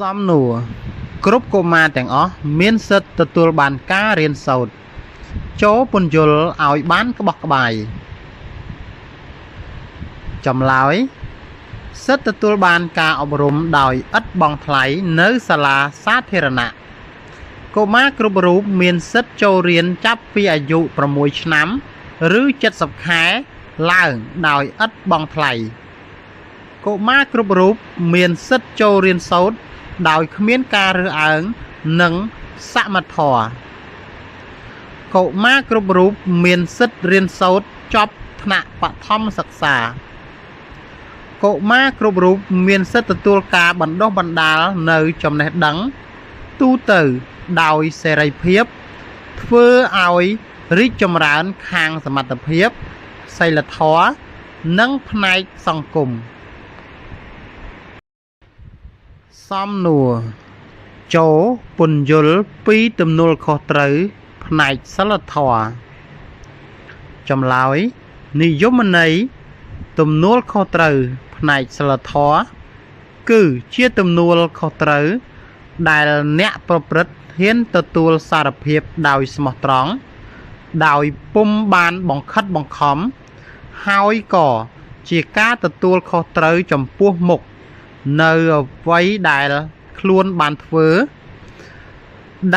សំណួរគ្រប់កុមារទាំងអស់មានសិទ្ធិទទួលបានការរៀនសូត្រចូលពន្យល់ឲ្យបានក្បោះក្បាយចម្លើយសិទ្ធិទទួលបានការអប់រំដោយឥតបង់ថ្លៃនៅសាលាសាធារណៈកុមារគ្រប់រូបមានសិទ្ធិចូលរៀនចាប់ពីអាយុ6ឆ្នាំឬ70ខែឡើងដោយឥតបង់ថ្លៃកុមារគ្រប់រូបមានសិទ្ធិចូលរៀនសូត្រដោយគ្មានការរើសអើងនិងសមធម៌កុមារគ្រប់រូបមានសិទ្ធិរៀនសូត្រចប់ថ្នាក់បឋមសិក្សាកុមារគ្រប់រូបមានសិទ្ធិទទួលការបណ្ដុះបណ្ដាលនៅចំណេះដឹងទូទៅដោយសេរីភាពធ្វើឲ្យរីកចម្រើនខាងសមត្ថភាពសីលធម៌និងផ្នែកសង្គមសំណួរចូលពន្យល់ពីទំនួលខុសត្រូវផ្នែកសិលធម៌ចម្លើយនិយមន័យទំនួលខុសត្រូវផ្នែកសិលធម៌គឺជាទំនួលខុសត្រូវដែលអ្នកប្រព្រឹត្តហ៊ានទទួលសារភាពដោយស្មោះត្រង់ដោយពុំបានបង្ខិតបង្ខំហើយក៏ជាការទទួលខុសត្រូវចំពោះមុខនៅអ្វីដែលខ្លួនបានធ្វើ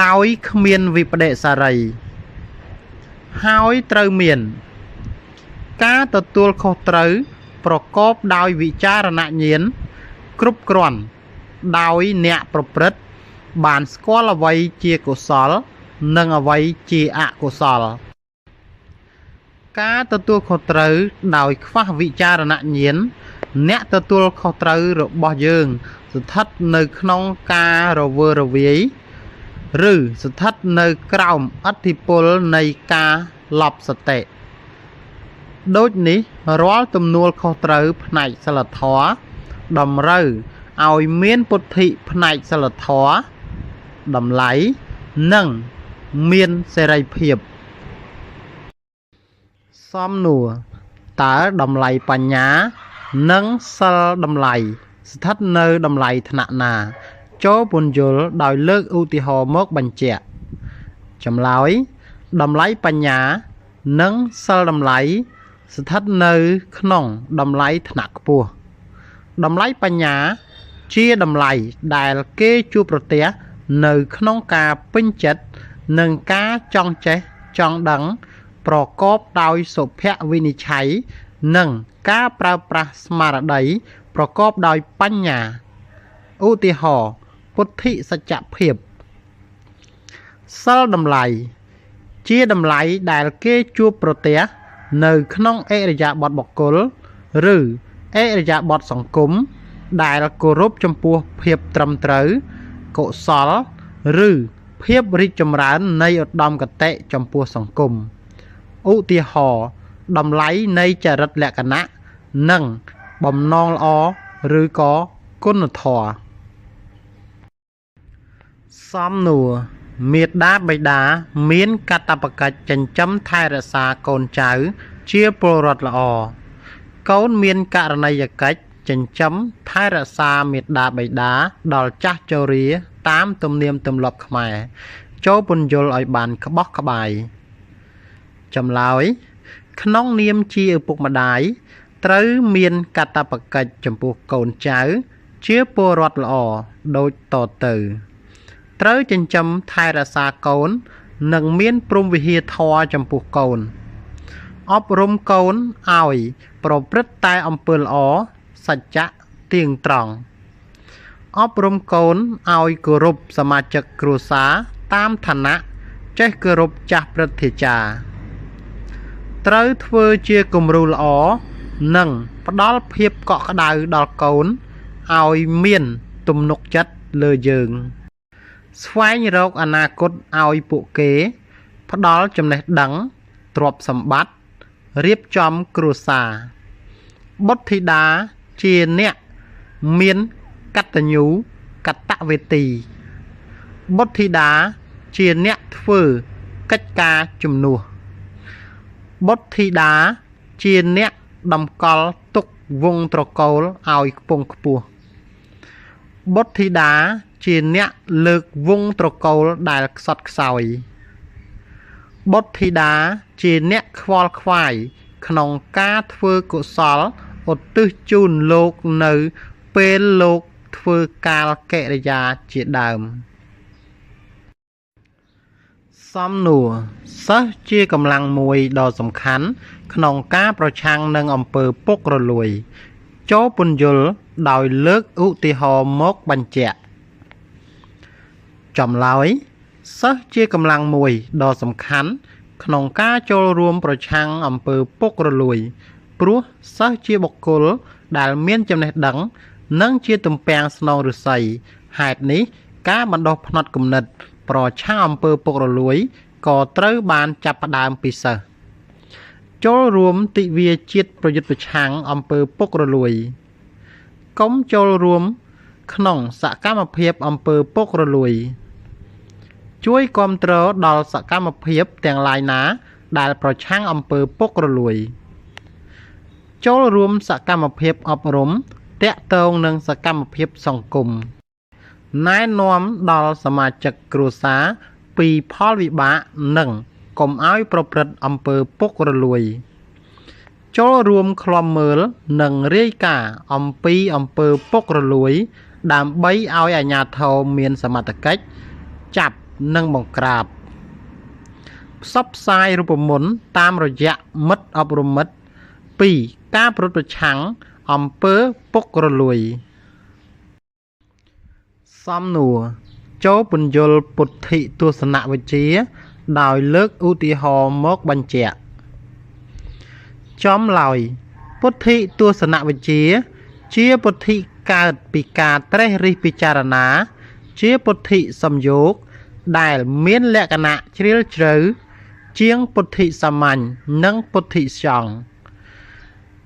ដោយគ្មានវិប្បដិសារីហើយត្រូវមានការទទួលខុសត្រូវប្រកបដោយវិចារណញ្ញាណគ្រប់គ្រាន់ដោយអ្នកប្រព្រឹត្តបានស្គាល់អ្វីជាកុសលនិងអ្វីជាអកុសលការទទួលខុសត្រូវដោយខ្វះវិចារណញ្ញាណអ្នកទទួលខុសត្រូវរបស់យើងស្ថិតនៅក្នុងការរវើរវាយឬស្ថិតនៅក្រោមឥទ្ធិពលនៃការឡប់សតិដូចនេះរាល់ទំនួលខុសត្រូវផ្នែកសិលធម៌តម្រូវឲ្យមានពុទ្ធិផ្នែកសិលធម៌តម្លៃនិងមានសេរីភាពសំណួរតើតម្លៃបញ្ញានិងសិលតម្លៃស្ថិតនៅតម្លៃថ្នាក់ណាចូលពន្យល់ដោយលើកឧទាហរណ៍មកបញ្ជាក់ចម្លើយតម្លៃបញ្ញានិងសិលតម្លៃស្ថិតនៅក្នុងតម្លៃថ្នាក់ខ្ពស់តម្លៃបញ្ញាជាតម្លៃដែលគេជួបប្រទះនៅក្នុងការពេញចិត្តនិងការចង់ចេះចង់ដឹងប្រកបដោយសុភវិនិច្ឆ័យនិងការប្រើប្រាស់ស្មារតីប្រកបដោយបញ្ញាឧទាហរណ៍ពុទ្ធិសច្ចភាពសិលតម្លៃជាតម្លៃដែលគេជួបប្រទះនៅក្នុងឥរិយាបថបុគ្គលឬឥរិយាបថសង្គមដែលគោរពចំពោះភាពត្រឹមត្រូវកុសលឬភាពរីកចម្រើននៃឧត្តមគតិចំពោះសង្គមឧទាហរណ៍តម្លៃនៃចរិតលក្ខណៈនិងបំណងល្អឬក៏គុណធម៌សំណួរមាតាបិតាមានកាតព្វកិច្ចចិញ្ចឹមថែរក្សាកូនចៅជាពលរដ្ឋល្អកូនមានករណីយកិច្ចចិញ្ចឹមថែរក្សាមាតាបិតាដល់ចាស់ជរាតាមទំនៀមទម្លាប់ខ្មែរចូលពន្យល់ឲ្យបានក្បោះក្បាយចម្លើយក្នុងនាមជាឪពុកម្ដាយត្រូវមានកាតព្វកិច្ចចំពោះកូនចៅជាពលរដ្ឋល្អដូចតទៅត្រូវចិញ្ចឹមថែរក្សាកូននិងមានព្រហ្មវិហារធម៌ចំពោះកូនអប់រំកូនឲ្យប្រព្រឹត្តតែអំពើល្អសច្ចៈទៀងត្រង់អប់រំកូនឲ្យគោរពសមាជិកគ្រួសារតាមឋានៈចេះគោរពចាស់ព្រឹទ្ធាចារ្យត្រូវធ្វើជាគំរូល្អនិងផ្ដល់ភាពកក់ក្ដៅដល់កូនឲ្យមានទំនុកចិត្តលើយើងស្វែងរកអនាគតឲ្យពួកគេផ្ដល់ចំណេះដឹងទ្រព្យសម្បត្តិរៀបចំគ្រួសារបុត្រធីតាជាអ្នកមានកតញ្ញូកតវេទីបុត្រធីតាជាអ្នកធ្វើកិច្ចការជំនួសបុត្រធីតាជាអ្នកតម្កល់ទុកវង្សត្រកូលឲ្យខ្ពង់ខ្ពស់បុត្រធីតា ជាអ្នកលើកវងត្រកូលដែលខ្សត់ខ្សោយបុត្រធីតាជាអ្នកខ្វល់ខ្វាយក្នុងការធ្វើកុសលឧទ្ទិសជូនលោកនៅពេលលោកធ្វើកាលកិរិយាជាដើមសំណួរសិស្សជាកម្លាំងមួយដ៏សំខាន់ក្នុងការប្រឆាំងនឹងអំពើពុករលួយចូលពន្យល់ដោយលើកឧទាហរណ៍មកបញ្ជាក់ចម្លើយសិស្សជាកម្លាំងមួយដ៏សំខាន់ក្នុងការចូលរួមប្រឆាំងអំពើពុករលួយព្រោះសិស្សជាបុគ្គលដែលមានចំណេះដឹងនិងជាទំពាំងស្នងឫស្សីហេតុនេះការបណ្ដុះផ្នត់គំនិតប្រឆាំងអំពើពុករលួយក៏ត្រូវបានចាប់ផ្ដើមពីសិស្សចូលរួមទិវាជាតិប្រយុទ្ធប្រឆាំងអំពើពុករលួយកុំចូលរួមក្នុងសកម្មភាពអំពើពុករលួយជួយគាំទ្រដល់សកម្មភាពទាំងឡាយណាដែលប្រឆាំងអំពើពុករលួយចូលរួមសកម្មភាពអប់រំតាក់ទងនឹងសកម្មភាពសង្គមណែនាំដល់សមាជិកគ្រួសារពីផលវិបាកនិងកុំឲ្យប្រព្រឹត្តអំពើពុករលួយចូលរួមឃ្លាំមើលនិងរាយការណ៍អំពីអំពើពុករលួយដើម្បីឲ្យអាជ្ញាធរមានសមត្ថកិច្ចចាប់និងបង្ក្រាបផ្សព្វផ្សាយរូបមន្តតាមរយៈមិត្តអប់រំមិត្តពីការប្រយុទ្ធប្រឆាំងអំពើពុករលួយសំណួរចូលពន្យល់ពុទ្ធិទស្សនវិជ្ជាដោយលើកឧទាហរណ៍មកបញ្ជាក់ចម្លើយពុទ្ធិទស្សនវិជ្ជាជាពុទ្ធិកើតពីការត្រេះរិះពិចារណាជាពុទ្ធិសំយោគដែលមានលក្ខណៈជ្រាលជ្រៅជាងពុទ្ធិសាមញ្ញនិងពុទ្ធិសង្ឃ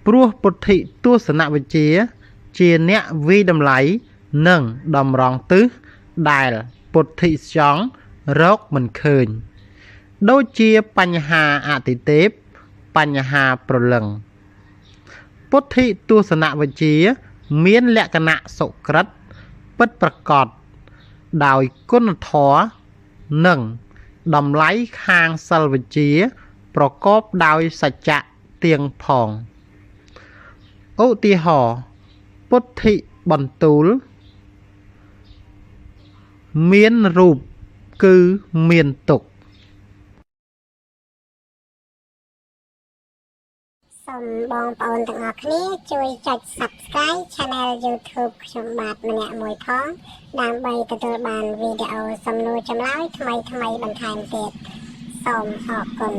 ព្រោះពុទ្ធិទស្សនវិជ្ជាជាអ្នកវិតម្លៃនិងតម្រង់ទិសដែលពុទ្ធិសង្ឃរកមិនឃើញដូចជាបញ្ហាអតិទេពបញ្ហាប្រលឹងពុទ្ធិទស្សនវិជ្ជាមានលក្ខណៈសុក្រិតពិតប្រាកដដោយគុណធម៌និងតម្លៃខាងសិលវិជ្ជាប្រកបដោយសច្ចៈទៀងផងឧទាហរណ៍ពុទ្ធិបន្ទូលមានរូបគឺមានទុក្ខសូមបងប្អូនទាំងអស់គ្នាជួយចុច Subscribe Channel YouTube ខ្ញុំបាទម្នាក់មួយផងដើម្បីទទួលបានវីដេអូសំណួរចម្លើយថ្មីៗបន្ថែមទៀតសូមអរគុណ